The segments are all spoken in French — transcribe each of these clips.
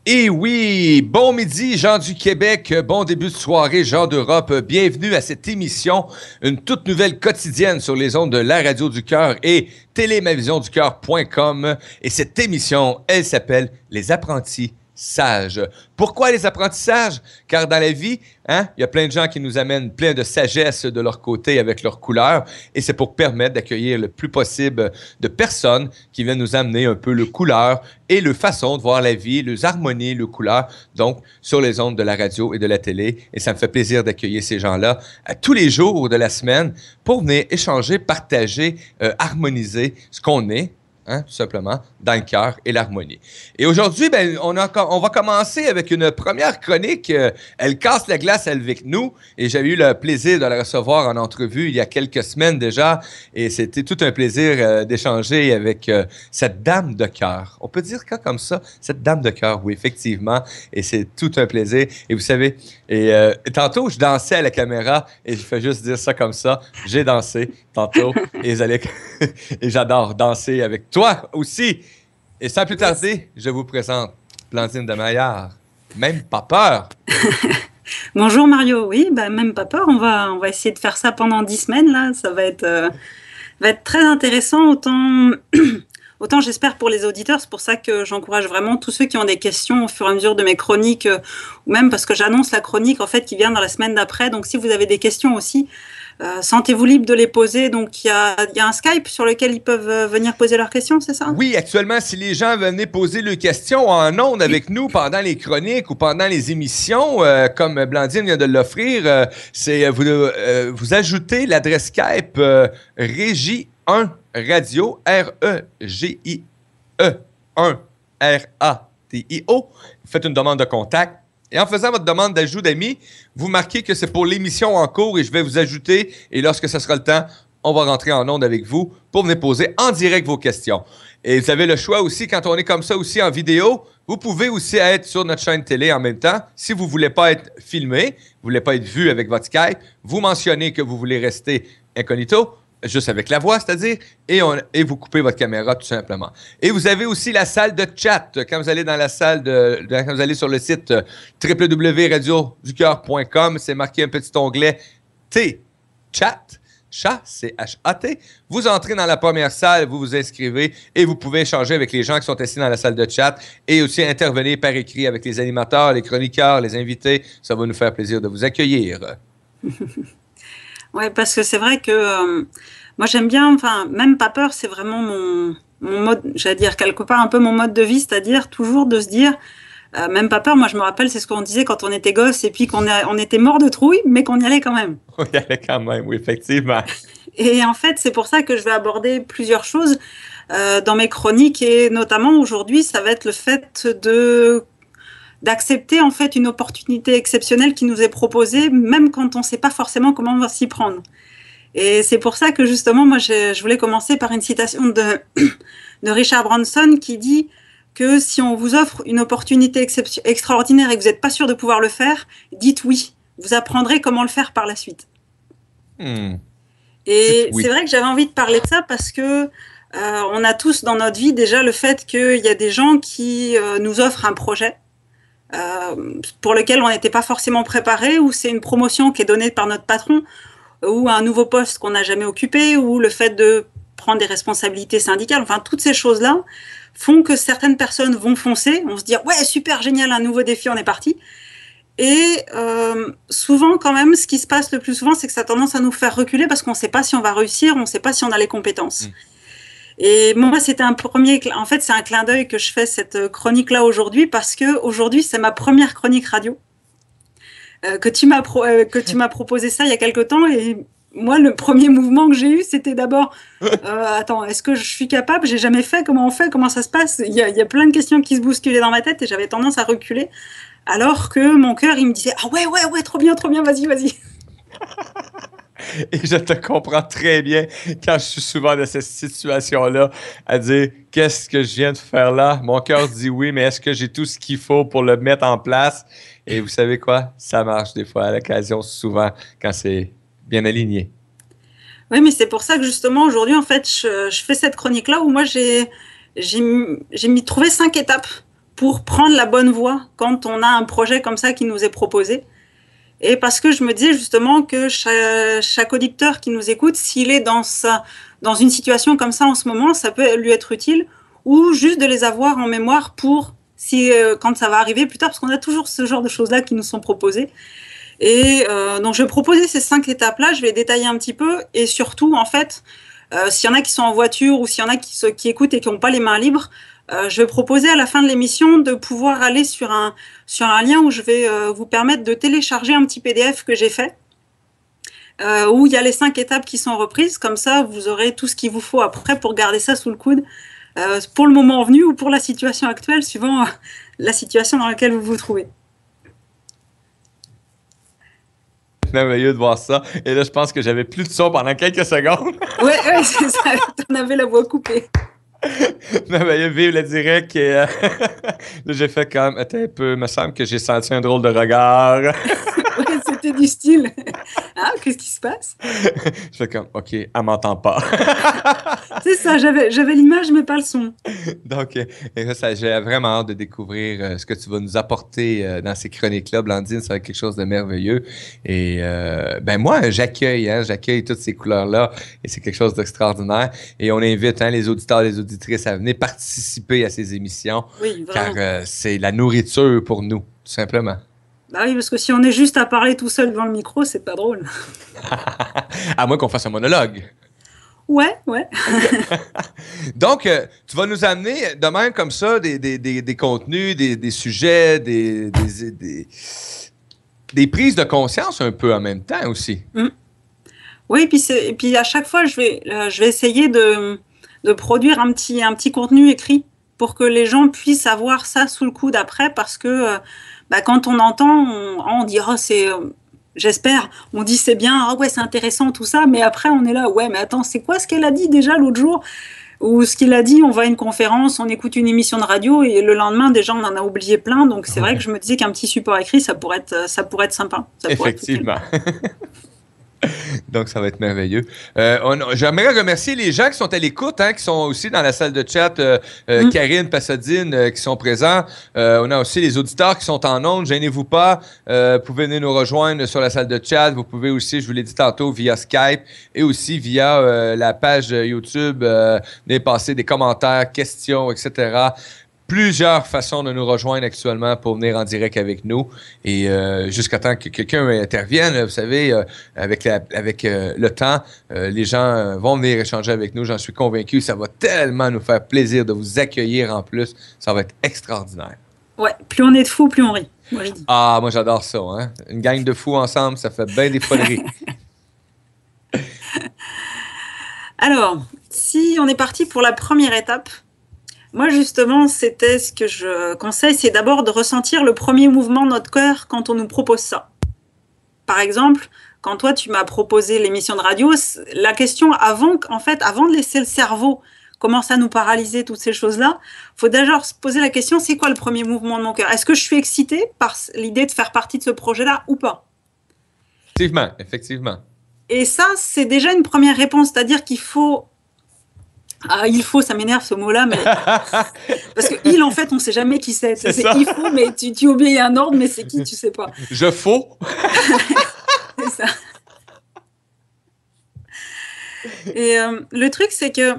Et oui, bon midi, gens du Québec, bon début de soirée, gens d'Europe. Bienvenue à cette émission, une toute nouvelle quotidienne sur les ondes de la Radio du Cœur et télémavisionducœur.com. Et cette émission, elle s'appelle Les Apprentis Sages. Pourquoi les apprentissages? Car dans la vie, il y a plein de gens qui nous amènent plein de sagesse de leur côté avec leurs couleurs. Et c'est pour permettre d'accueillir le plus possible de personnes qui viennent nous amener un peu le couleur et le façon de voir la vie, les harmonies, le couleur, donc sur les ondes de la radio et de la télé. Et ça me fait plaisir d'accueillir ces gens-là à tous les jours de la semaine pour venir échanger, partager, harmoniser ce qu'on est. Tout simplement, dans le cœur et l'harmonie. Et aujourd'hui, on va commencer avec une première chronique. Elle casse la glace avec nous. Et j'ai eu le plaisir de la recevoir en entrevue il y a quelques semaines déjà. Et c'était tout un plaisir d'échanger avec cette dame de cœur. On peut dire comme ça, cette dame de cœur, oui, effectivement. Et c'est tout un plaisir. Et vous savez, tantôt, je dansais à la caméra et je fais juste dire ça comme ça. J'ai dansé tantôt et et j'adore danser avec toi aussi. Et sans plus tarder, je vous présente Blandine de Maillard. Même pas peur. Bonjour Mario, oui, même pas peur, on va essayer de faire ça pendant 10 semaines, là, ça va être très intéressant, autant j'espère pour les auditeurs, c'est pour ça que j'encourage vraiment tous ceux qui ont des questions au fur et à mesure de mes chroniques, ou même parce que j'annonce la chronique en fait qui vient dans la semaine d'après, donc si vous avez des questions aussi, sentez-vous libre de les poser. Donc, il y a un Skype sur lequel ils peuvent venir poser leurs questions, c'est ça? Oui, actuellement, si les gens venaient poser leurs questions en ondes avec nous pendant les chroniques ou pendant les émissions, comme Blandine vient de l'offrir, c'est vous ajoutez l'adresse Skype Régie 1 Radio, R-E-G-I-E 1 R-A-T-I-O. Vous faites une demande de contact. Et en faisant votre demande d'ajout d'amis, vous marquez que c'est pour l'émission en cours et je vais vous ajouter. Et lorsque ce sera le temps, on va rentrer en onde avec vous pour venir poser en direct vos questions. Et vous avez le choix aussi, quand on est comme ça aussi en vidéo, vous pouvez aussi être sur notre chaîne télé en même temps. Si vous ne voulez pas être filmé, vous ne voulez pas être vu avec votre Skype, vous mentionnez que vous voulez rester incognito, juste avec la voix, c'est-à-dire, et vous coupez votre caméra tout simplement. Et vous avez aussi la salle de chat. Quand vous allez dans la salle quand vous allez sur le site www.radioducœur.com, c'est marqué un petit onglet T-Chat, chat, C-H-A-T. Vous entrez dans la première salle, vous vous inscrivez et vous pouvez échanger avec les gens qui sont assis dans la salle de chat et aussi intervenir par écrit avec les animateurs, les chroniqueurs, les invités. Ça va nous faire plaisir de vous accueillir. Oui, parce que c'est vrai que moi j'aime bien, enfin, même pas peur, c'est vraiment mon mode, j'allais dire quelque part un peu mon mode de vie, c'est-à-dire toujours de se dire, même pas peur, moi je me rappelle, c'est ce qu'on disait quand on était gosse et puis on était mort de trouille, mais qu'on y allait quand même. On y allait quand même, oui, effectivement. Et en fait, c'est pour ça que je vais aborder plusieurs choses dans mes chroniques et notamment aujourd'hui, ça va être le fait d'accepter en fait une opportunité exceptionnelle qui nous est proposée, même quand on ne sait pas forcément comment on va s'y prendre. Et c'est pour ça que justement, moi, je voulais commencer par une citation de Richard Branson qui dit que si on vous offre une opportunité extraordinaire et que vous n'êtes pas sûr de pouvoir le faire, dites oui. Vous apprendrez comment le faire par la suite. Et oui. C'est vrai que j'avais envie de parler de ça parce que on a tous dans notre vie déjà le fait qu'il y a des gens qui nous offrent un projet pour lequel on n'était pas forcément préparé, ou c'est une promotion qui est donnée par notre patron, ou un nouveau poste qu'on n'a jamais occupé, ou le fait de prendre des responsabilités syndicales. Enfin, toutes ces choses-là font que certaines personnes vont foncer, vont se dire « Ouais, super, génial, un nouveau défi, on est parti ». Et souvent, quand même, ce qui se passe le plus souvent, c'est que ça a tendance à nous faire reculer parce qu'on ne sait pas si on va réussir, on ne sait pas si on a les compétences. Et moi, c'était en fait, c'est un clin d'œil que je fais cette chronique-là aujourd'hui parce que aujourd'hui, c'est ma première chronique radio. Que tu m'as proposé ça il y a quelque temps et moi, le premier mouvement que j'ai eu, c'était d'abord attends, est-ce que je suis capable? J'ai jamais fait, comment on fait? Comment ça se passe? Il y a plein de questions qui se bousculaient dans ma tête et j'avais tendance à reculer. Alors que mon cœur, il me disait « Ah ouais, trop bien, vas-y, vas-y ». Et je te comprends très bien quand je suis souvent dans cette situation-là, à dire « Qu'est-ce que je viens de faire là? » Mon cœur dit oui, mais est-ce que j'ai tout ce qu'il faut pour le mettre en place? Et vous savez quoi? Ça marche des fois à l'occasion, souvent, quand c'est bien aligné. Oui, mais c'est pour ça que justement, aujourd'hui, en fait, je fais cette chronique-là où moi, j'ai trouvé 5 étapes pour prendre la bonne voie quand on a un projet comme ça qui nous est proposé. Et parce que je me disais justement que chaque auditeur qui nous écoute, s'il est dans une situation comme ça en ce moment, ça peut lui être utile, ou juste de les avoir en mémoire pour quand ça va arriver plus tard, parce qu'on a toujours ce genre de choses-là qui nous sont proposées. Et donc je vais proposer ces 5 étapes-là, je vais détailler un petit peu, et surtout, en fait, s'il y en a qui sont en voiture ou s'il y en a qui écoutent et qui n'ont pas les mains libres, je vais proposer à la fin de l'émission de pouvoir aller sur un lien où je vais vous permettre de télécharger un petit PDF que j'ai fait, où il y a les 5 étapes qui sont reprises. Comme ça, vous aurez tout ce qu'il vous faut après pour garder ça sous le coude, pour le moment venu ou pour la situation actuelle, suivant la situation dans laquelle vous vous trouvez. Merveilleux de voir ça. Et là, je pense que j'avais plus de son pendant quelques secondes. Ouais, c'est ça. On avait la voix coupée. Merveilleux, vive le direct. Et, là, j'ai fait comme, attends un peu, il me semble que j'ai senti un drôle de regard. Ouais, c'était du style. Ah, qu'est-ce qui se passe? Je fais comme, OK, elle m'entend pas. C'est ça, j'avais l'image, mais pas le son. Donc, et ça, j'ai vraiment hâte de découvrir ce que tu vas nous apporter dans ces chroniques-là. Blandine, ça va être quelque chose de merveilleux. Et ben moi, j'accueille toutes ces couleurs-là et c'est quelque chose d'extraordinaire. Et on invite les auditeurs et les auditrices à venir participer à ces émissions. Oui, vraiment. Car c'est la nourriture pour nous, tout simplement. Bah oui, parce que si on est juste à parler tout seul devant le micro, c'est pas drôle. À moins qu'on fasse un monologue. Ouais. Donc, tu vas nous amener de même comme ça des contenus, des sujets, des prises de conscience un peu en même temps aussi. Oui, et puis à chaque fois, je vais essayer de produire un petit contenu écrit pour que les gens puissent avoir ça sous le coude après, parce que quand on entend, on dit oh, j'espère, on dit c'est bien, ah ouais, c'est intéressant tout ça, mais après on est là, ouais, mais attends, c'est quoi ce qu'elle a dit déjà l'autre jour? Ou ce qu'il a dit, on va à une conférence, on écoute une émission de radio et le lendemain, déjà, on en a oublié plein. Donc c'est vrai que je me disais qu'un petit support écrit, ça pourrait être sympa. Effectivement. Donc, ça va être merveilleux. J'aimerais remercier les gens qui sont à l'écoute, qui sont aussi dans la salle de chat. Karine, Passadine, qui sont présents. On a aussi les auditeurs qui sont en ondes. Gênez-vous pas. Vous pouvez venir nous rejoindre sur la salle de chat. Vous pouvez aussi, je vous l'ai dit tantôt, via Skype et aussi via la page YouTube. Venir passer des commentaires, questions, etc. Plusieurs façons de nous rejoindre actuellement pour venir en direct avec nous et jusqu'à temps que quelqu'un intervienne, vous savez, avec le temps, les gens vont venir échanger avec nous, j'en suis convaincu. Ça va tellement nous faire plaisir de vous accueillir en plus. Ça va être extraordinaire. Ouais, plus on est de fous, plus on rit. Moi, je dis. Ah, moi j'adore ça. Hein? Une gang de fous ensemble, ça fait bien des foleries. Alors, si on est parti pour la première étape, moi, justement, c'était ce que je conseille, c'est d'abord de ressentir le premier mouvement de notre cœur quand on nous propose ça. Par exemple, quand toi, tu m'as proposé l'émission de radio, la question avant de laisser le cerveau commencer à nous paralyser, toutes ces choses-là, il faut d'abord se poser la question, c'est quoi le premier mouvement de mon cœur? Est-ce que je suis excitée par l'idée de faire partie de ce projet-là ou pas? Effectivement. Et ça, c'est déjà une première réponse, c'est-à-dire qu'il faut... Ah, il faut, ça m'énerve ce mot-là, mais parce que il, en fait, on ne sait jamais qui c'est. C'est il faut, mais tu obéis à un ordre, mais c'est qui, tu sais pas. Je faut. C'est ça. Et le truc, c'est que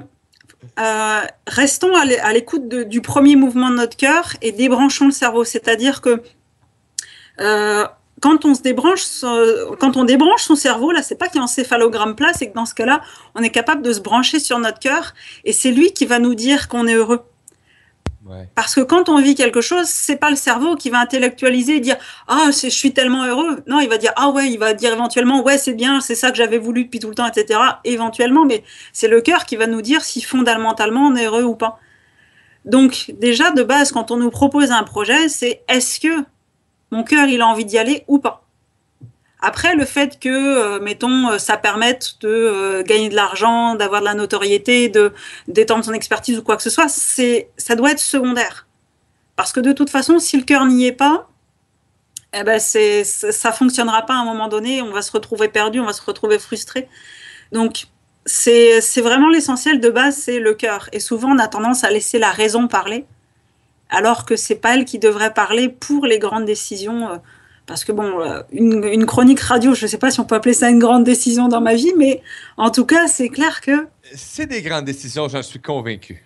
restons à l'écoute du premier mouvement de notre cœur et débranchons le cerveau. C'est-à-dire que quand on débranche son cerveau, là, c'est pas qu'il y a un encéphalogramme plat, c'est que dans ce cas-là, on est capable de se brancher sur notre cœur et c'est lui qui va nous dire qu'on est heureux. Ouais. Parce que quand on vit quelque chose, c'est pas le cerveau qui va intellectualiser et dire ah, je suis tellement heureux. Non, il va dire ah ouais, il va dire éventuellement ouais, c'est bien, c'est ça que j'avais voulu depuis tout le temps, etc. Éventuellement, mais c'est le cœur qui va nous dire si fondamentalement on est heureux ou pas. Donc déjà de base, quand on nous propose un projet, c'est est-ce que mon cœur, il a envie d'y aller ou pas. Après, le fait que, mettons, ça permette de gagner de l'argent, d'avoir de la notoriété, d'étendre son expertise ou quoi que ce soit, ça doit être secondaire. Parce que de toute façon, si le cœur n'y est pas, ça ne fonctionnera pas à un moment donné, on va se retrouver perdu, on va se retrouver frustré. Donc, c'est vraiment l'essentiel de base, c'est le cœur. Et souvent, on a tendance à laisser la raison parler. alors que c'est pas elle qui devrait parler pour les grandes décisions. Parce que bon, une chronique radio, je sais pas si on peut appeler ça une grande décision dans ma vie, mais en tout cas, c'est clair que... C'est des grandes décisions, j'en suis convaincu.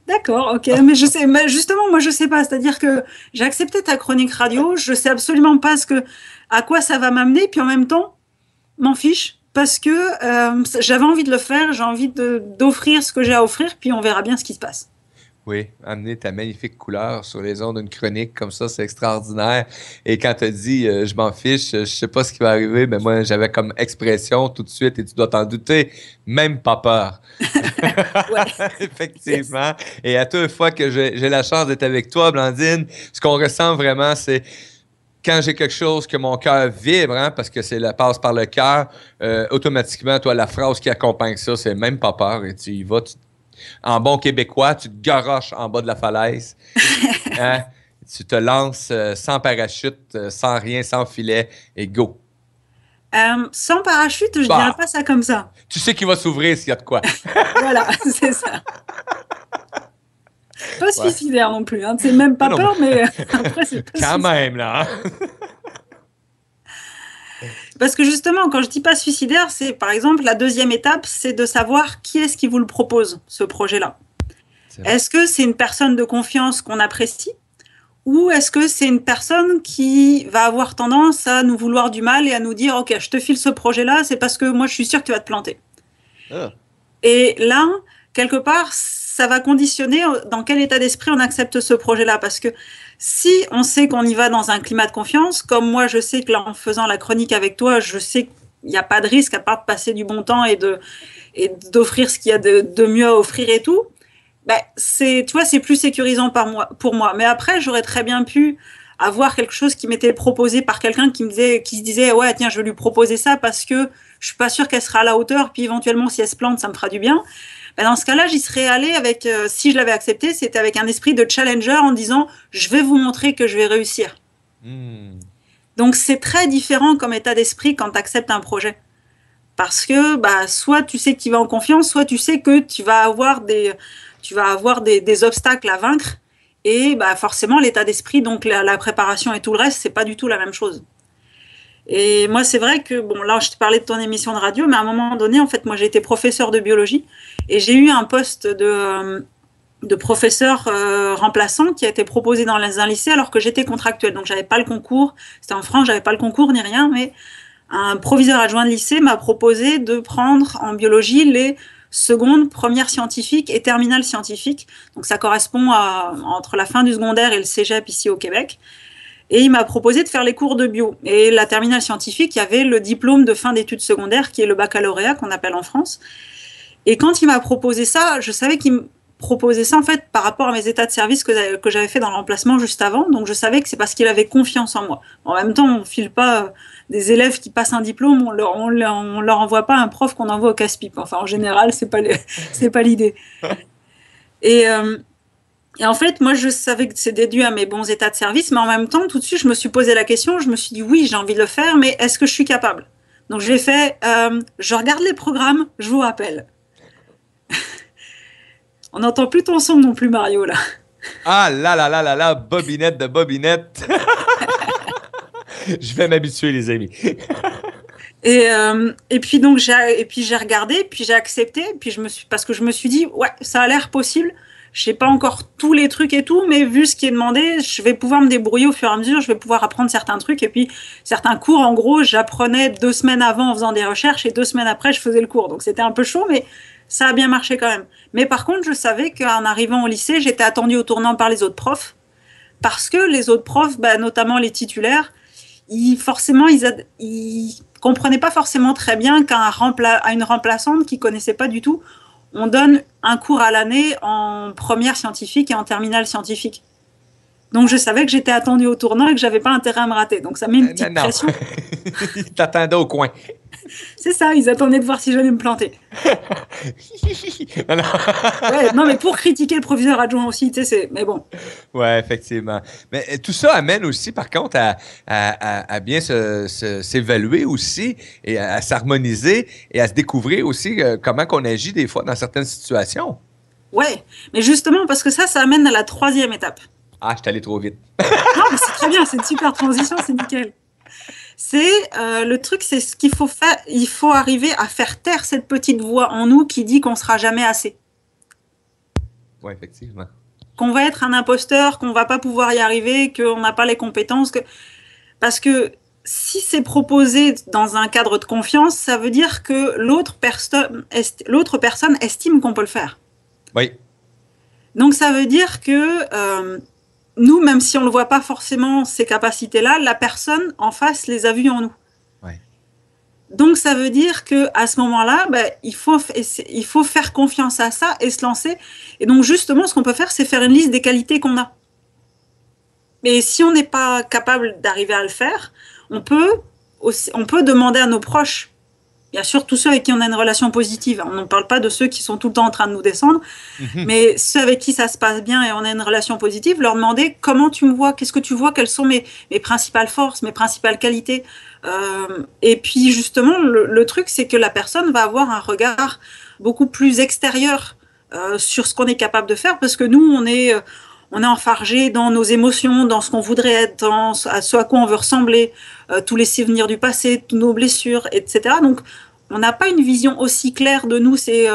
D'accord, ok, mais je sais, mais justement, moi je sais pas, c'est-à-dire que j'ai accepté ta chronique radio, je sais absolument pas à quoi ça va m'amener, puis en même temps, m'en fiche, parce que j'avais envie de le faire, j'ai envie d'offrir ce que j'ai à offrir, puis on verra bien ce qui se passe. Oui, amener ta magnifique couleur sur les ondes d'une chronique comme ça, c'est extraordinaire. Et quand tu as dit je m'en fiche, je sais pas ce qui va arriver, mais moi j'avais comme expression tout de suite, et tu dois t'en douter, même pas peur. Effectivement. Yes. Et à toute fois que j'ai la chance d'être avec toi, Blandine, ce qu'on ressent vraiment, c'est quand j'ai quelque chose que mon cœur vibre, hein, parce que c'est la passe par le cœur, automatiquement, toi, la phrase qui accompagne ça, c'est même pas peur. Et tu y vas, en bon québécois, tu te garoches en bas de la falaise. Hein, tu te lances sans parachute, sans rien, sans filet, et go. Sans parachute, je dirais pas ça comme ça. Tu sais qu'il va s'ouvrir s'il y a de quoi. Voilà, c'est ça. Pas suicidaire non plus, hein. C'est même pas peur, mais après, c'est pas quand même, là. Parce que justement, quand je dis pas suicidaire, c'est par exemple la deuxième étape, c'est de savoir qui est-ce qui vous le propose, ce projet-là. Est-ce que c'est une personne de confiance qu'on apprécie ou est-ce que c'est une personne qui va avoir tendance à nous vouloir du mal et à nous dire « Ok, je te file ce projet-là, c'est parce que moi, je suis sûre que tu vas te planter. » Et là, quelque part, ça va conditionner dans quel état d'esprit on accepte ce projet-là. Parce que si on sait qu'on y va dans un climat de confiance, comme moi, je sais que là, en faisant la chronique avec toi, je sais qu'il n'y a pas de risque à part de passer du bon temps et d'offrir ce qu'il y a de mieux à offrir et tout, ben, tu vois, c'est plus sécurisant pour moi. Mais après, j'aurais très bien pu avoir quelque chose qui m'était proposé par quelqu'un qui se disait « Ouais, tiens, je vais lui proposer ça parce que je suis pas sûre qu'elle sera à la hauteur, puis éventuellement, si elle se plante, ça me fera du bien. » Ben dans ce cas-là, j'y serais allée avec, si je l'avais accepté, c'était avec un esprit de challenger en disant « Je vais vous montrer que je vais réussir. » Donc, c'est très différent comme état d'esprit quand tu acceptes un projet. Parce que bah, soit tu sais que tu vas en confiance, soit tu sais que tu vas avoir des obstacles à vaincre. Et bah, forcément, l'état d'esprit, donc la préparation et tout le reste, c'est pas du tout la même chose. Et moi, c'est vrai que, bon, là, je te parlais de ton émission de radio, mais à un moment donné, en fait, moi, j'ai été professeur de biologie et j'ai eu un poste de professeur remplaçant qui a été proposé dans un lycée alors que j'étais contractuelle. Donc, j'avais pas le concours. C'était en France, j'avais pas le concours ni rien, mais un proviseur adjoint de lycée m'a proposé de prendre en biologie les secondes, premières scientifiques et terminales scientifiques. Donc, ça correspond entre la fin du secondaire et le cégep ici au Québec. Et il m'a proposé de faire les cours de bio. Et la terminale scientifique, il y avait le diplôme de fin d'études secondaires, qui est le baccalauréat qu'on appelle en France. Et quand il m'a proposé ça, je savais qu'il me proposait ça en fait par rapport à mes états de service que j'avais fait dans le remplacement juste avant. Donc je savais que c'est parce qu'il avait confiance en moi. En même temps, on ne file pas des élèves qui passent un diplôme, on leur envoie pas un prof qu'on envoie au casse-pipe. Enfin, en général, c'est pas l'idée. Et en fait, moi, je savais que c'est déduit à mes bons états de service, mais en même temps, tout de suite, je me suis posé la question, je me suis dit, oui, j'ai envie de le faire, mais est-ce que je suis capable? Donc, je l'ai fait, je regarde les programmes, je vous rappelle. On n'entend plus ton son non plus, Mario, là. Ah là là là là là, bobinette de bobinette. Je vais m'habituer, les amis. Et puis, donc, j'ai regardé, puis j'ai accepté, puis parce que je me suis dit, ouais, ça a l'air possible. Je sais pas encore tous les trucs et tout, mais vu ce qui est demandé, je vais pouvoir me débrouiller au fur et à mesure, je vais pouvoir apprendre certains trucs. Et puis, certains cours, en gros, j'apprenais 2 semaines avant en faisant des recherches et 2 semaines après, je faisais le cours. Donc, c'était un peu chaud, mais ça a bien marché quand même. Mais par contre, je savais qu'en arrivant au lycée, j'étais attendue au tournant par les autres profs. Parce que les autres profs, bah, notamment les titulaires, ils comprenaient pas forcément très bien qu'à une remplaçante qui connaissait pas du tout, on donne un cours à l'année en première scientifique et en terminale scientifique. Donc, je savais que j'étais attendue au tournant et que j'avais pas intérêt à me rater. Donc, ça met une petite pression. Ils t'attendaient au coin. C'est ça, ils attendaient de voir si j'allais me planter. Non, mais pour critiquer le proviseur adjoint aussi, tu sais, mais bon. Ouais, effectivement. Mais tout ça amène aussi, par contre, à bien s'évaluer aussi et à s'harmoniser et à se découvrir aussi comment on agit des fois dans certaines situations. Ouais, mais justement, parce que ça amène à la 3e étape. Ah, je suis allé trop vite. Non, mais c'est très bien, c'est une super transition, c'est nickel. Le truc, c'est ce qu'il faut faire. Il faut arriver à faire taire cette petite voix en nous qui dit qu'on sera jamais assez. Oui, effectivement. Qu'on va être un imposteur, qu'on va pas pouvoir y arriver, qu'on n'a pas les compétences. Parce que si c'est proposé dans un cadre de confiance, ça veut dire que l'autre personne estime qu'on peut le faire. Oui. Donc ça veut dire que nous, même si on ne le voit pas forcément, ces capacités-là, la personne en face les a vues en nous. Ouais. Donc ça veut dire qu'à ce moment-là, il faut faire confiance à ça et se lancer. Et donc justement, ce qu'on peut faire, c'est faire une liste des qualités qu'on a. Mais si on n'est pas capable d'arriver à le faire, on peut demander à nos proches, bien sûr tous ceux avec qui on a une relation positive, on ne parle pas de ceux qui sont tout le temps en train de nous descendre, mais ceux avec qui ça se passe bien et on a une relation positive, leur demander comment tu me vois, qu'est-ce que tu vois, quelles sont mes principales forces, mes principales qualités. Et puis justement, le truc, c'est que la personne va avoir un regard beaucoup plus extérieur sur ce qu'on est capable de faire, parce que nous, on est enfargé dans nos émotions, dans ce qu'on voudrait être, dans à ce à quoi on veut ressembler, tous les souvenirs du passé, toutes nos blessures, etc. Donc, on n'a pas une vision aussi claire de nous. C'est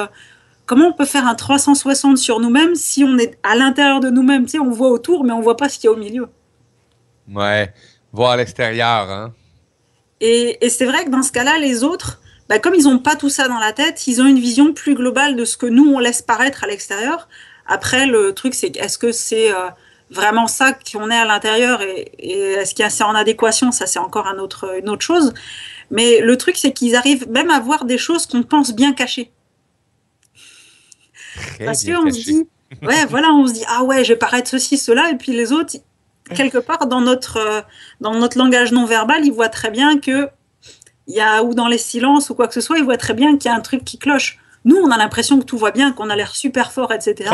comment on peut faire un 360 sur nous-mêmes si on est à l'intérieur de nous-mêmes. Tu sais, on voit autour, mais on ne voit pas ce qu'il y a au milieu. Ouais, voir l'extérieur, hein. Et c'est vrai que dans ce cas-là, les autres, comme ils n'ont pas tout ça dans la tête, ils ont une vision plus globale de ce que nous, on laisse paraître à l'extérieur. Après, le truc, c'est est-ce que c'est vraiment ça qu'on est à l'intérieur et est-ce qu'il y a c'est en adéquation? Ça, c'est encore une autre chose. Mais le truc, c'est qu'ils arrivent même à voir des choses qu'on pense bien cachées. Parce qu'on se dit, ouais, voilà, on se dit, ah ouais, je vais paraître ceci, cela, et puis les autres, quelque part, dans notre langage non verbal, ils voient très bien que, ou dans les silences ou quoi que ce soit, ils voient très bien qu'il y a un truc qui cloche. Nous, on a l'impression que tout va bien, qu'on a l'air super fort, etc.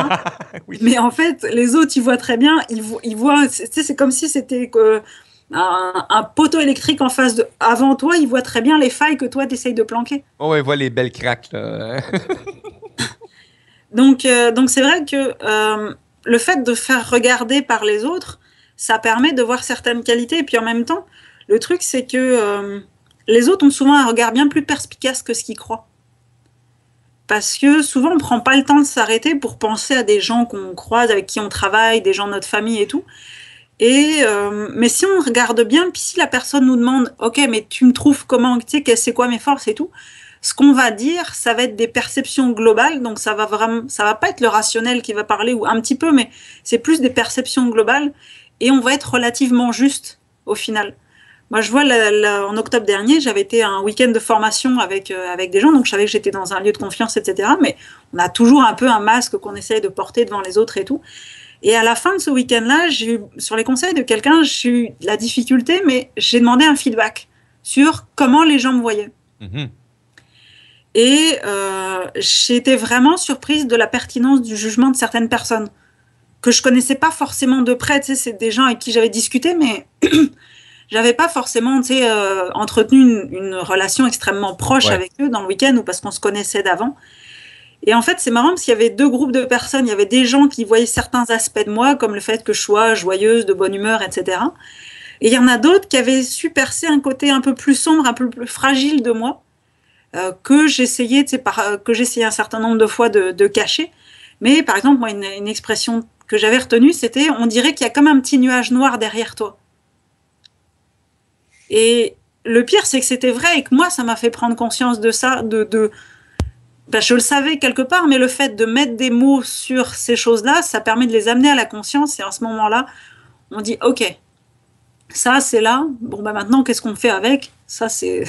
Oui. Mais en fait, les autres, ils voient très bien. Ils voient, c'est comme si c'était un poteau électrique en face avant toi. Ils voient très bien les failles que toi, tu essayes de planquer. Oh, ils voient les belles craques, là. Donc c'est vrai que le fait de faire regarder par les autres, ça permet de voir certaines qualités. Et puis en même temps, le truc, c'est que les autres ont souvent un regard bien plus perspicace que ce qu'ils croient. Parce que souvent, on ne prend pas le temps de s'arrêter pour penser à des gens qu'on croise, avec qui on travaille, des gens de notre famille et tout. Mais si on regarde bien, puis si la personne nous demande « Ok, mais tu me trouves comment? Tu sais, c'est quoi mes forces et tout ?» Ce qu'on va dire, ça va être des perceptions globales. Donc, ça va pas être le rationnel qui va parler, ou un petit peu, mais c'est plus des perceptions globales. Et on va être relativement juste au final. Moi, je vois, en octobre dernier, j'avais été à un week-end de formation avec des gens, donc je savais que j'étais dans un lieu de confiance, etc. Mais on a toujours un peu un masque qu'on essaye de porter devant les autres et tout. Et à la fin de ce week-end-là, sur les conseils de quelqu'un, j'ai eu la difficulté, mais j'ai demandé un feedback sur comment les gens me voyaient. Mm-hmm. Et j'ai été vraiment surprise de la pertinence du jugement de certaines personnes que je connaissais pas forcément de près. Tu sais, c'est des gens avec qui j'avais discuté, mais j'avais pas forcément, tu sais, entretenu une relation extrêmement proche avec eux dans le week-end ou parce qu'on se connaissait d'avant. Et en fait, c'est marrant parce qu'il y avait deux groupes de personnes. Il y avait des gens qui voyaient certains aspects de moi, comme le fait que je sois joyeuse, de bonne humeur, etc. Et il y en a d'autres qui avaient su percer un côté un peu plus sombre, un peu plus fragile de moi, que j'essayais un certain nombre de fois de cacher. Mais par exemple, moi, une expression que j'avais retenue, c'était « on dirait qu'il y a comme un petit nuage noir derrière toi ». Et le pire, c'est que c'était vrai et que moi, ça m'a fait prendre conscience de ça, je le savais quelque part, mais le fait de mettre des mots sur ces choses-là, ça permet de les amener à la conscience. Et à ce moment-là, on dit, OK, ça, c'est là. Bon, maintenant, qu'est-ce qu'on fait avec? Ça, c'est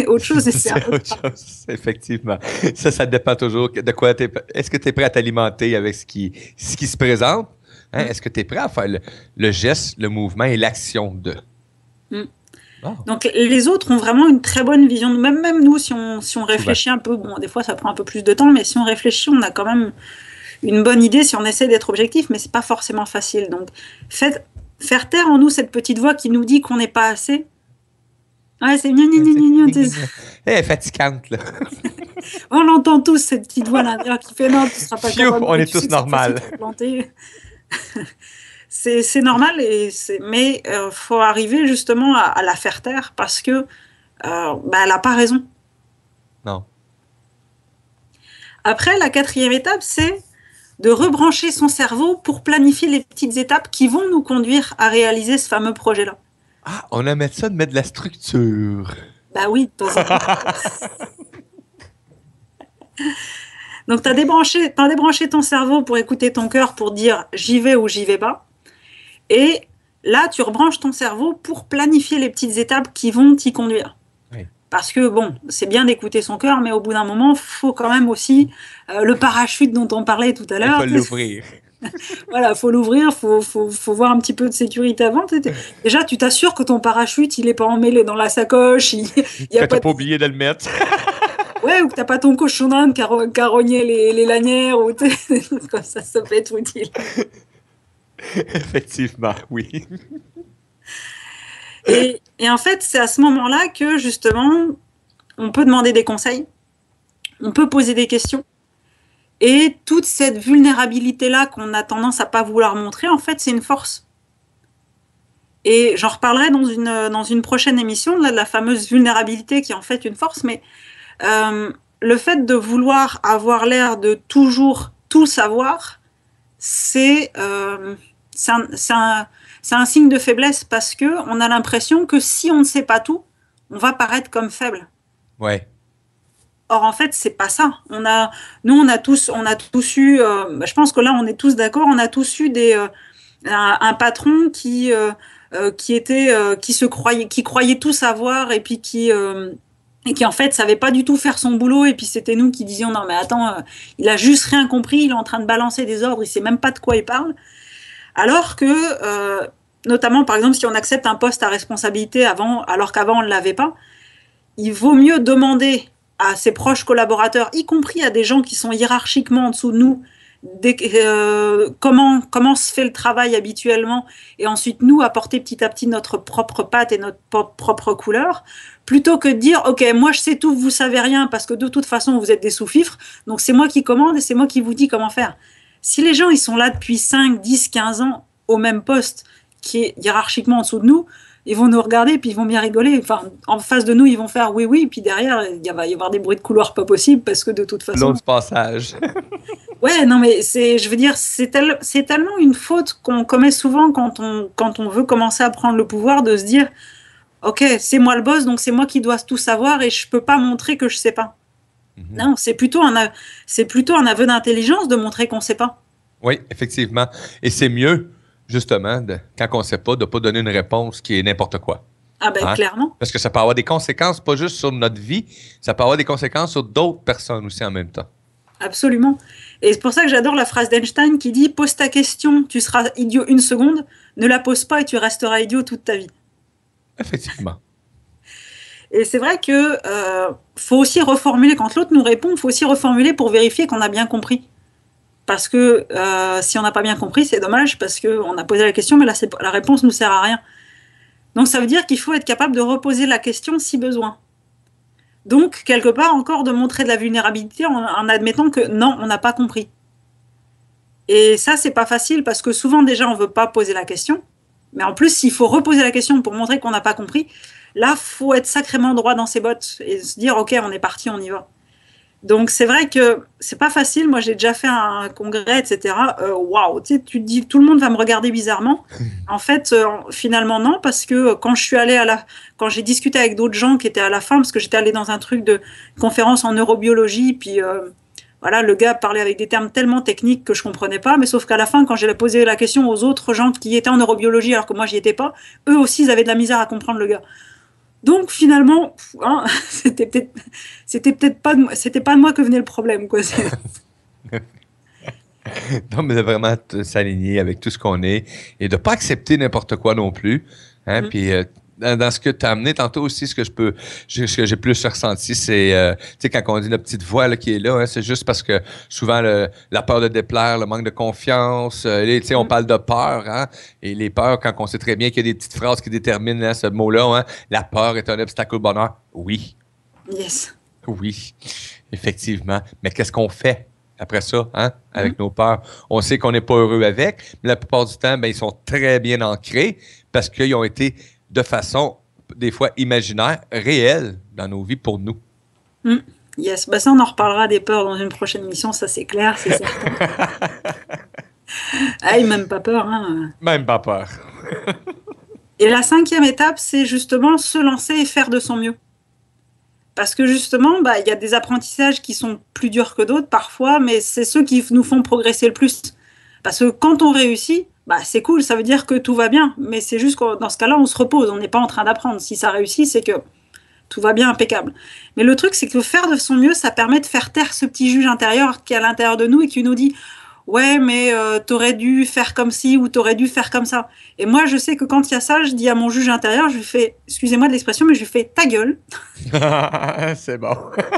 autre chose. Et c'est autre chose, effectivement. Ça dépend toujours de quoi est-ce que tu es prêt à t'alimenter avec ce qui se présente? Hein? Est-ce que tu es prêt à faire le geste, le mouvement et l'action de? Oh. Donc les autres ont vraiment une très bonne vision. Même nous, si on réfléchit un peu, bon, des fois ça prend un peu plus de temps, mais si on réfléchit, on a quand même une bonne idée si on essaie d'être objectif, mais c'est pas forcément facile. Donc faire taire en nous cette petite voix qui nous dit qu'on n'est pas assez. Ouais, c'est elle est fatigante, là. On l'entend tous, cette petite voix là qui fait non, tu seras pas capable. On est tous normal. c'est normal, mais faut arriver justement à la faire taire parce que elle n'a pas raison. Non. Après, la quatrième étape, c'est de rebrancher son cerveau pour planifier les petites étapes qui vont nous conduire à réaliser ce fameux projet-là. Ah, on aime ça de mettre de la structure. Bah oui, de temps en temps. Donc, tu as débranché ton cerveau pour écouter ton cœur, pour dire j'y vais ou j'y vais pas. Et là, tu rebranches ton cerveau pour planifier les petites étapes qui vont t'y conduire. Oui. Parce que, bon, c'est bien d'écouter son cœur, mais au bout d'un moment, il faut quand même aussi le parachute dont on parlait tout à l'heure. Il faut l'ouvrir. Voilà, il faut l'ouvrir, faut voir un petit peu de sécurité avant. Déjà, tu t'assures que ton parachute, il n'est pas emmêlé dans la sacoche. Que tu n'as pas oublié de le mettre. Ouais, ou que tu n'as pas ton cochon d'Inde qui a rogné les lanières, ou des choses comme ça peut être utile. Effectivement, oui. Et en fait, c'est à ce moment-là que, justement, on peut demander des conseils, on peut poser des questions. Et toute cette vulnérabilité-là qu'on a tendance à pas vouloir montrer, en fait, c'est une force. Et j'en reparlerai dans une prochaine émission, là, de la fameuse vulnérabilité qui est en fait une force. Mais le fait de vouloir avoir l'air de toujours tout savoir, c'est un signe de faiblesse parce qu'on a l'impression que si on ne sait pas tout, on va paraître comme faible. Ouais. Or, en fait, c'est pas ça. On a tous eu, je pense que là, on est tous d'accord, on a tous eu un patron qui croyait tout savoir et puis qui en fait savait pas du tout faire son boulot, et puis c'était nous qui disions non mais attends, il a juste rien compris, il est en train de balancer des ordres, il sait même pas de quoi il parle. Alors que, notamment par exemple, si on accepte un poste à responsabilité alors qu'avant on ne l'avait pas, il vaut mieux demander à ses proches collaborateurs, y compris à des gens qui sont hiérarchiquement en dessous de nous, comment se fait le travail habituellement, et ensuite nous apporter petit à petit notre propre patte et notre propre couleur, plutôt que de dire ok, moi je sais tout, vous savez rien, parce que de toute façon vous êtes des sous-fifres, donc c'est moi qui commande et c'est moi qui vous dis comment faire. Si les gens ils sont là depuis 5, 10, 15 ans au même poste qui est hiérarchiquement en dessous de nous, ils vont nous regarder et puis ils vont bien rigoler. Enfin, en face de nous, ils vont faire oui, oui, et puis derrière, il va y avoir des bruits de couloir pas possibles parce que de toute façon. Long du passage. Ouais, non, mais je veux dire, c'est tellement une faute qu'on commet souvent quand on veut commencer à prendre le pouvoir, de se dire ok, c'est moi le boss, donc c'est moi qui dois tout savoir et je peux pas montrer que je sais pas. Non, c'est plutôt un aveu d'intelligence de montrer qu'on sait pas. Oui, effectivement. Et c'est mieux, justement, quand on ne sait pas, de ne pas donner une réponse qui est n'importe quoi. Ah ben, clairement. Parce que ça peut avoir des conséquences, pas juste sur notre vie, ça peut avoir des conséquences sur d'autres personnes aussi en même temps. Absolument. Et c'est pour ça que j'adore la phrase d'Einstein qui dit « Pose ta question, tu seras idiot une seconde, ne la pose pas et tu resteras idiot toute ta vie. » Effectivement. Et c'est vrai que faut aussi reformuler, quand l'autre nous répond, il faut aussi reformuler pour vérifier qu'on a bien compris. Parce que si on n'a pas bien compris, c'est dommage, parce qu'on a posé la question, mais la réponse ne nous sert à rien. Donc ça veut dire qu'il faut être capable de reposer la question si besoin. Donc, quelque part, encore de montrer de la vulnérabilité en admettant que non, on n'a pas compris. Et ça, c'est pas facile, parce que souvent, déjà, on ne veut pas poser la question. Mais en plus, s'il faut reposer la question pour montrer qu'on n'a pas compris, là, il faut être sacrément droit dans ses bottes et se dire, OK, on est parti, on y va. Donc, c'est vrai que c'est pas facile. Moi, j'ai déjà fait un congrès, etc. Waouh, tu te dis, tout le monde va me regarder bizarrement. En fait, finalement, non, parce que quand j'ai discuté avec d'autres gens qui étaient à la fin, parce que j'étais allée dans un truc de conférence en neurobiologie, puis voilà, le gars parlait avec des termes tellement techniques que je comprenais pas, mais sauf qu'à la fin, quand j'ai posé la question aux autres gens qui étaient en neurobiologie, alors que moi, j'y étais pas, eux aussi, ils avaient de la misère à comprendre le gars. Donc finalement, c'était pas de moi que venait le problème, quoi. Non, mais de vraiment s'aligner avec tout ce qu'on est et de ne pas accepter n'importe quoi non plus. Hein? Puis dans ce que tu as amené tantôt aussi, ce que j'ai plus ressenti, c'est tu sais, quand on dit la petite voix là, qui est là, hein, c'est juste parce que souvent la peur de déplaire, le manque de confiance, tu sais, on parle de peur, hein, et les peurs, quand on sait très bien qu'il y a des petites phrases qui déterminent hein, ce mot-là, hein, la peur est un obstacle au bonheur. Oui. Yes. Oui, effectivement. Mais qu'est-ce qu'on fait après ça, hein, avec nos peurs. On sait qu'on n'est pas heureux avec, mais la plupart du temps, ben, ils sont très bien ancrés parce qu'ils ont été de façon, des fois, imaginaire, réelle dans nos vies pour nous. Yes, bah ça on en reparlera des peurs dans une prochaine émission, ça c'est clair, c'est certain. Ah, même pas peur, hein. Même pas peur. Et la 5e étape, c'est justement se lancer et faire de son mieux. Parce que justement, bah, y a des apprentissages qui sont plus durs que d'autres parfois, mais c'est ceux qui nous font progresser le plus. Parce que quand on réussit, bah, c'est cool, ça veut dire que tout va bien. Mais c'est juste que dans ce cas-là, on se repose, on n'est pas en train d'apprendre. Si ça réussit, c'est que tout va bien, impeccable. Mais le truc, c'est que faire de son mieux, ça permet de faire taire ce petit juge intérieur qui est à l'intérieur de nous et qui nous dit « Ouais, mais t'aurais dû faire comme ci ou t'aurais dû faire comme ça. » Et moi, je sais que quand il y a ça, je dis à mon juge intérieur, je lui fais, excusez-moi de l'expression, mais je lui fais « Ta gueule !» C'est bon.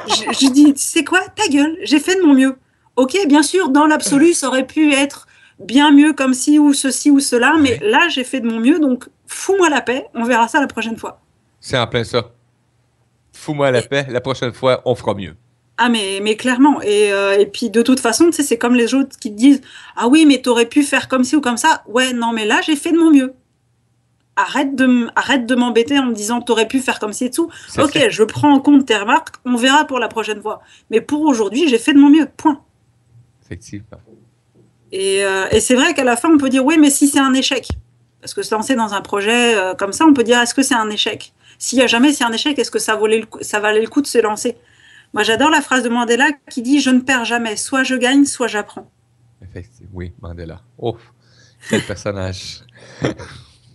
je dis « C'est quoi? Ta gueule, j'ai fait de mon mieux. » Ok, bien sûr, dans l'absolu, ça aurait pu être bien mieux comme ci ou ceci ou cela, mais là, j'ai fait de mon mieux, donc fous-moi la paix, on verra ça la prochaine fois. C'est en plein ça. Fous-moi la paix, la prochaine fois, on fera mieux. Ah, mais clairement. Et puis, de toute façon, tu sais, c'est comme les autres qui te disent « Ah oui, mais t'aurais pu faire comme ci ou comme ça. » Ouais, non, mais là, j'ai fait de mon mieux. Arrête de m'embêter en me disant « T'aurais pu faire comme ci et tout. » Ok, je prends en compte tes remarques, on verra pour la prochaine fois. Mais pour aujourd'hui, j'ai fait de mon mieux, point. Effectivement. Et c'est vrai qu'à la fin, on peut dire « Oui, mais si c'est un échec. » Parce que se lancer dans un projet comme ça, on peut dire « Est-ce que c'est un échec ?» S'il n'y a jamais c'est un échec, est-ce que ça valait le coup de se lancer? Moi, j'adore la phrase de Mandela qui dit « Je ne perds jamais, soit je gagne, soit j'apprends. » Effectivement, oui, Mandela. Oh, quel personnage.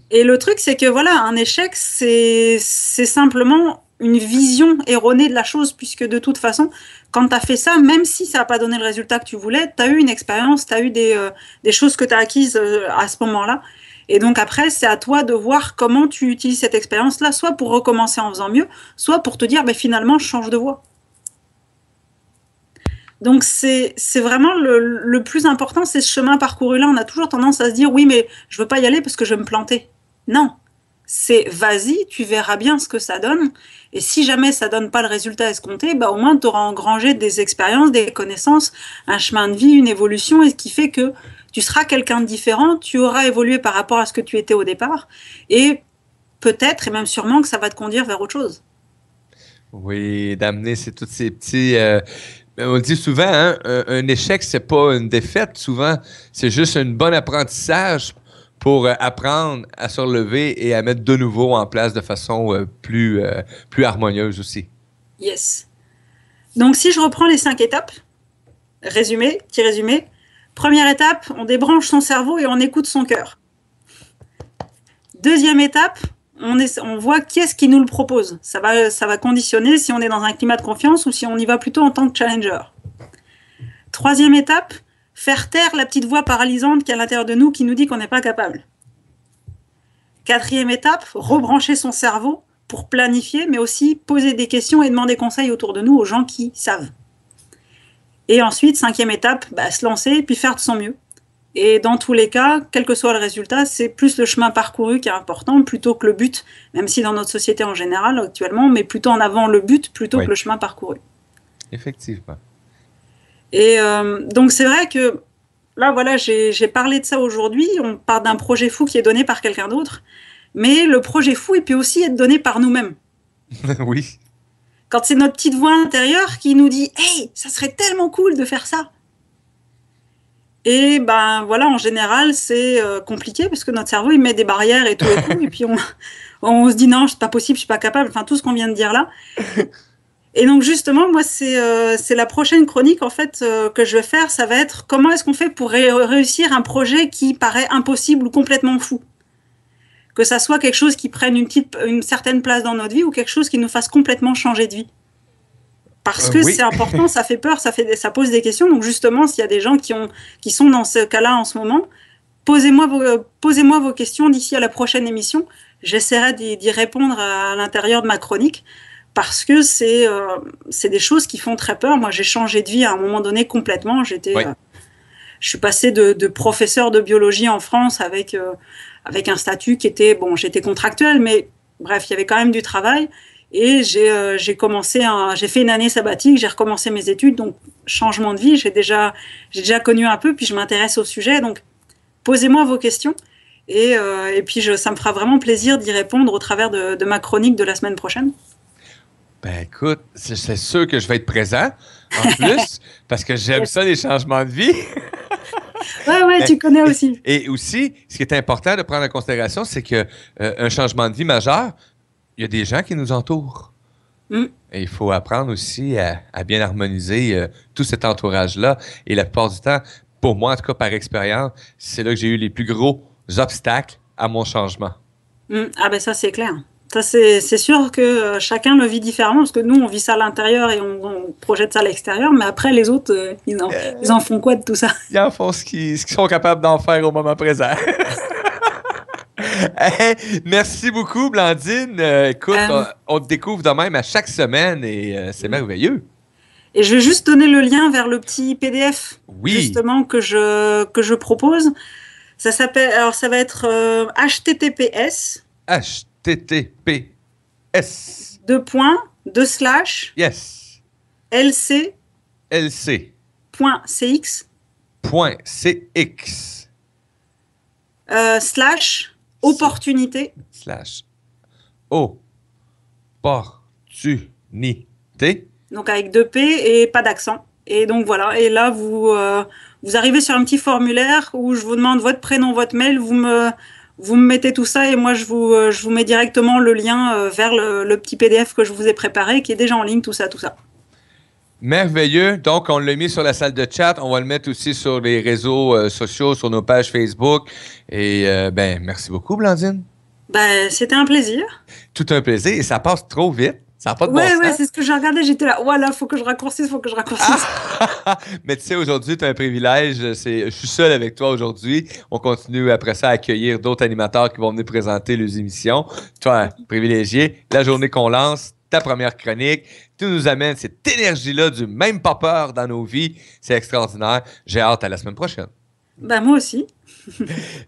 Et le truc, c'est que voilà, un échec, c'est simplement une vision erronée de la chose, puisque de toute façon, quand tu as fait ça, même si ça n'a pas donné le résultat que tu voulais, tu as eu une expérience, tu as eu des choses que tu as acquises à ce moment-là. Et donc après, c'est à toi de voir comment tu utilises cette expérience-là, soit pour recommencer en faisant mieux, soit pour te dire, finalement, je change de voie. Donc c'est vraiment le plus important, c'est ce chemin parcouru-là. On a toujours tendance à se dire, oui, mais je veux pas y aller parce que je vais me planter. Non, c'est vas-y, tu verras bien ce que ça donne. Et si jamais ça donne pas le résultat escompté, au moins tu auras engrangé des expériences, des connaissances, un chemin de vie, une évolution, et ce qui fait que tu seras quelqu'un de différent, tu auras évolué par rapport à ce que tu étais au départ, et peut-être, et même sûrement, que ça va te conduire vers autre chose. Oui, d'amener tous ces petits... on le dit souvent, hein, un échec, c'est pas une défaite. Souvent, c'est juste un bon apprentissage pour apprendre à se relever et à mettre de nouveau en place de façon plus harmonieuse aussi. Yes. Donc, si je reprends les 5 étapes, petit résumé. Première étape, on débranche son cerveau et on écoute son cœur. Deuxième étape, on voit qui est-ce qui nous le propose. Ça va conditionner si on est dans un climat de confiance ou si on y va plutôt en tant que challenger. Troisième étape, faire taire la petite voix paralysante qui est à l'intérieur de nous qui nous dit qu'on n'est pas capable. Quatrième étape, rebrancher son cerveau pour planifier, mais aussi poser des questions et demander conseil autour de nous aux gens qui savent. Et ensuite, cinquième étape, se lancer puis faire de son mieux. Et dans tous les cas, quel que soit le résultat, c'est plus le chemin parcouru qui est important plutôt que le but, même si dans notre société en général, actuellement, on met plutôt en avant le but plutôt que le chemin parcouru. Effectivement. Et donc, c'est vrai que là, voilà, j'ai parlé de ça aujourd'hui. On part d'un projet fou qui est donné par quelqu'un d'autre. Mais le projet fou, il peut aussi être donné par nous-mêmes. Oui. Quand c'est notre petite voix intérieure qui nous dit « Hey, ça serait tellement cool de faire ça !» Et voilà, en général, c'est compliqué parce que notre cerveau, il met des barrières et tout et tout. Et puis, on se dit « Non, c'est pas possible, je suis pas capable. » Enfin, tout ce qu'on vient de dire là. Et donc, justement, moi, c'est la prochaine chronique, en fait, que je vais faire. Ça va être comment est-ce qu'on fait pour réussir un projet qui paraît impossible ou complètement fou. Que ça soit quelque chose qui prenne une certaine place dans notre vie ou quelque chose qui nous fasse complètement changer de vie. Parce que c'est important, ça fait peur, ça pose des questions. Donc justement, s'il y a des gens qui sont dans ce cas-là en ce moment, posez-moi vos questions d'ici à la prochaine émission. J'essaierai d'y répondre à l'intérieur de ma chronique parce que c'est des choses qui font très peur. Moi, j'ai changé de vie à un moment donné complètement. Je suis passée de professeur de biologie en France avec un statut qui était, j'étais contractuelle, mais bref, il y avait quand même du travail. Et j'ai fait une année sabbatique, j'ai recommencé mes études, donc changement de vie, j'ai déjà connu un peu, puis je m'intéresse au sujet, donc posez-moi vos questions. Et puis ça me fera vraiment plaisir d'y répondre au travers de ma chronique de la semaine prochaine. Ben écoute, c'est sûr que je vais être présent en plus, parce que j'aime ça, les changements de vie. Ouais, tu connais aussi. Et aussi, ce qui est important de prendre en considération, c'est que un changement de vie majeur, il y a des gens qui nous entourent. Et il faut apprendre aussi à bien harmoniser tout cet entourage-là. Et la plupart du temps, pour moi, en tout cas par expérience, c'est là que j'ai eu les plus gros obstacles à mon changement. Ah ben ça, c'est clair. Ça, c'est sûr que chacun le vit différemment, parce que nous, on vit ça à l'intérieur et on projette ça à l'extérieur, mais après, les autres, ils en font quoi de tout ça? Ils en font ce qu'ils sont capables d'en faire au moment présent. Hey, merci beaucoup, Blandine. Écoute, on te découvre de même à chaque semaine et c'est merveilleux. Et je vais juste donner le lien vers le petit PDF, Oui. Justement, que je propose. Alors, ça va être https. https. Yes. lc.cx. Opportunité. Opportunité. Donc avec 2 P et pas d'accent. Et donc voilà. Et là, vous arrivez sur un petit formulaire où je vous demande votre prénom, votre mail. Vous me mettez tout ça et moi, je vous mets directement le lien vers le petit PDF que je vous ai préparé, qui est déjà en ligne, tout ça. Merveilleux. Donc, on l'a mis sur la salle de chat. On va le mettre aussi sur les réseaux sociaux, sur nos pages Facebook. Et merci beaucoup, Blandine. C'était un plaisir. Tout un plaisir. Et ça passe trop vite. Ça n'a pas de bon sens. Ouais, c'est ce que j'ai regardé. J'étais là, voilà, faut que je raccourcisse. Mais tu sais, aujourd'hui, tu as un privilège. Je suis seul avec toi aujourd'hui. On continue après ça à accueillir d'autres animateurs qui vont venir présenter leurs émissions. Toi, privilégié. La journée qu'on lance, ta première chronique. Tu nous amènes cette énergie-là du même pas peur dans nos vies. C'est extraordinaire. J'ai hâte à la semaine prochaine. Moi aussi.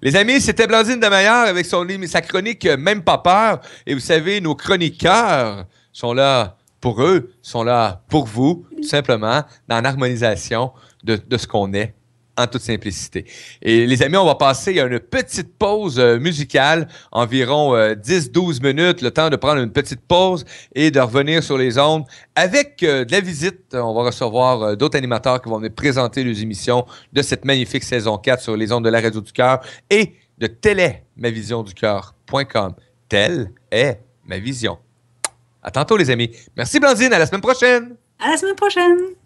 Les amis, c'était Blandine Demaillard avec sa chronique Même pas peur. Et vous savez, nos chroniqueurs sont là pour eux, sont là pour vous, tout simplement, dans l'harmonisation de ce qu'on est, en toute simplicité. Et les amis, on va passer à une petite pause musicale, environ 10-12 minutes, le temps de prendre une petite pause et de revenir sur les ondes avec de la visite. On va recevoir d'autres animateurs qui vont venir présenter les émissions de cette magnifique saison 4 sur les ondes de la Radio du Cœur et de télémavisionducoeur.com. Telle est ma vision. À tantôt, les amis. Merci, Blandine. À la semaine prochaine. À la semaine prochaine.